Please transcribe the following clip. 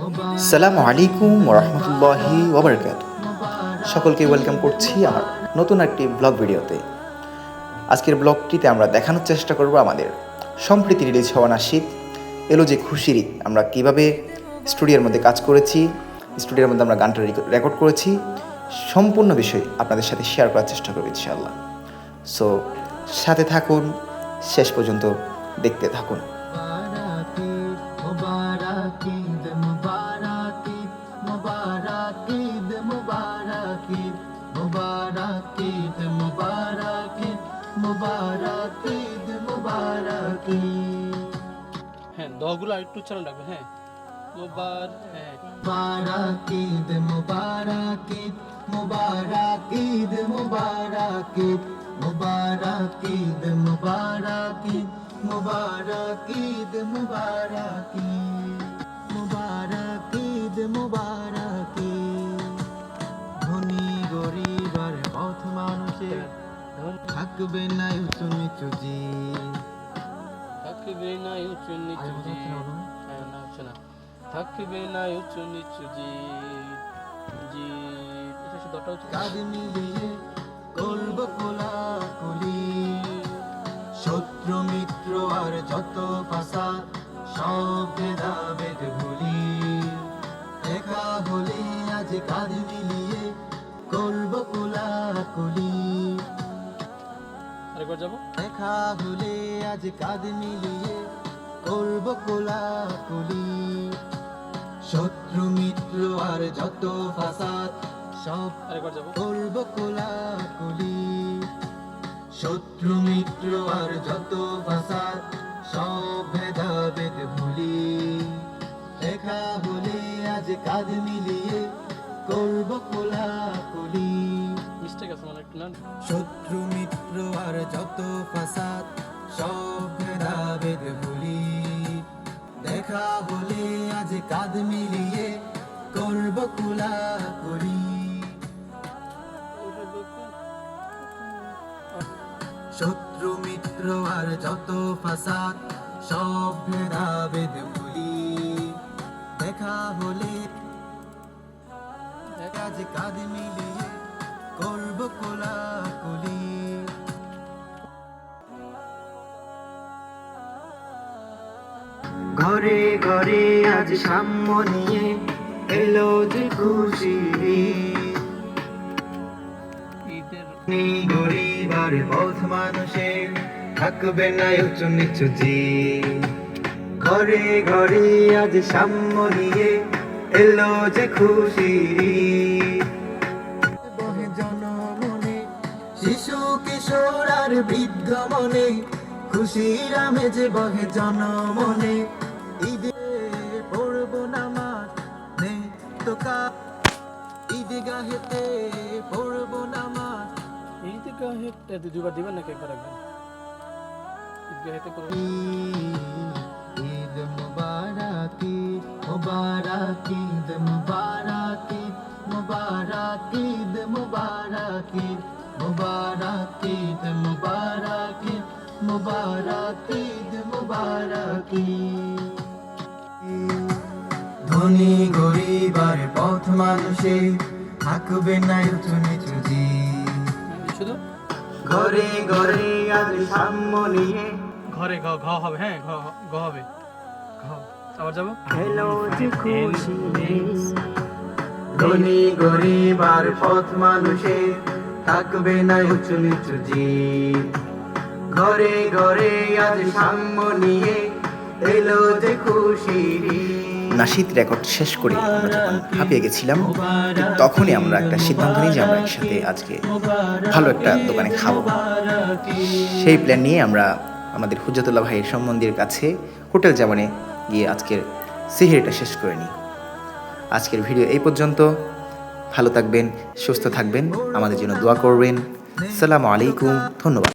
আসসালামু আলাইকুম ওয়া রাহমাতুল্লাহি ওয়া বারাকাতুহু। সকলকে ওয়েলকাম করছি আমার নতুন একটি ব্লগ ভিডিওতে। আজকের ব্লগটিতে আমরা দেখানোর চেষ্টা করব আমাদের সম্প্রতি রিলিজ হওয়া নাশিদ এলো যে খুশির ঈদ, আমরা কীভাবে স্টুডিওর মধ্যে কাজ করেছি, স্টুডিওর মধ্যে আমরা গানটা রেকর্ড করেছি, সম্পূর্ণ বিষয় আপনাদের সাথে শেয়ার করার চেষ্টা করব ইনশাআল্লাহ। সো সাথে থাকুন, শেষ পর্যন্ত দেখতে থাকুন। হ্যাঁ, দগুলো একটু উচ্চারণ রাখবে। হ্যাঁ, মুবারক ঈদ মুবারক ঈদ মুবারক ঈদ মুবারক ঈদ মুবারক ঈদ মুবারক ঈদ মুবারক ঈদ মুবারক ঈদ মুবারক ঈদ মুবারক ঈদ। ধনী গরিব আর পথ মানুষের থাকবে না উঁচু নিচু জীব, থাকবে না উঁচু নিচু জীব। হ্যাঁ, না হচ্ছে না, থাকবে না উঁচু নিচু জীব। এটা শুধু দটা উঁচু। কাঁধ মিলিয়ে করব কোলাকুলি, শত্রু মিত্র আর যত ফাসাদ সব ভেদাভেদ ভুলি। একা হলে আজ কাঁধ মিলিয়ে করব কোলাকুলি, আরেকবার যাবো। দেখা হলে আজ কাঁধ মিলিয়ে করব কোলাকুলি। শত্রু মিত্র আর যত ফাসাদ সব আরেকবার যাবো। করব কোলাকুলি। শত্রু মিত্র আর যত ফাসাদ সব ভেদাভেদ ভুলি। দেখা হলে আজ কাঁধ মিলিয়ে করব কোলাকুলি। মিস্টেক আছে মানে একটু না। শত্রু মিত্র আর যত ফাসাদ সব ভেদাভেদ ভুলি। দেখা হলে আজ কাঁধ মিলিয়ে করব কোলাকুলি। শত্রু মিত্র আর যত ফাসাদ সব ভেদাভেদ ভুলি। দেখা হলে আজ কাঁধ মিলিয়ে করব কোলাকুলি। ঘরে ঘরে আজ সাম্য নিয়ে এলো যে খুশির ঈদ। ঈদের গরিব আর পথ মানুষের থাকবে না উঁচু নিচু জীব। ঘরে ঘরে আজ সাম্য নিয়ে এলো যে খুশির ঈদ। বহে জনমনে শিশু কিশোর আর বৃদ্ধ মনে খুশির আমেজ বহে জনমনে। ঈদে পড়ব নামাজ নে তোকা, ঈদগাহেতে পড়ব নামাজ। ঈদগাহে দুবার দিবেন নাকি একবার রাখবেন? ঈদগাহেতে করবেন। ঈদ মুবারক ঈদ মুবারক ঈদ মুবারক ঈদ মুবারক ঈদ মুবারক ঈদ মুবারক ঈদ মুবারক ঈদ মুবারক ঈদ মুবারক ঈদ। ধনী গরিব আর পথ মানুষে থাকবে না উঁচু নিচু জীব। শুধু ঘরে ঘরে আজ সাম্য নিয়ে ঘরে ঘ ঘ হবে। হ্যাঁ, ঘ ঘ হবে। ঘ আবার যাবো। এলো যে খুশির ঈদ। ধনী গরিব আর পথ মানুষে থাকবে না উঁচু নিচু জীব। ঘরে ঘরে আজ সাম্য নিয়ে এলো যে খুশির ঈদ। নাশিদ রেকর্ড শেষ করে আমরা যখন হাঁপিয়ে গেছিলাম, ঠিক তখনই আমরা একটা সিদ্ধান্ত নিই যে আমরা একসাথে আজকে ভালো একটা দোকানে খাবো। সেই প্ল্যান নিয়ে আমরা আমাদের হুজ্জাতুল্লাহ ভাইয়ের সম্বন্ধীর কাছে হোটেল জামানে গিয়ে আজকের সেহরিটা শেষ করে নিই। আজকের ভিডিও এই পর্যন্ত। ভালো থাকবেন, সুস্থ থাকবেন, আমাদের জন্য দোয়া করবেন। আসসালামু আলাইকুম, ধন্যবাদ।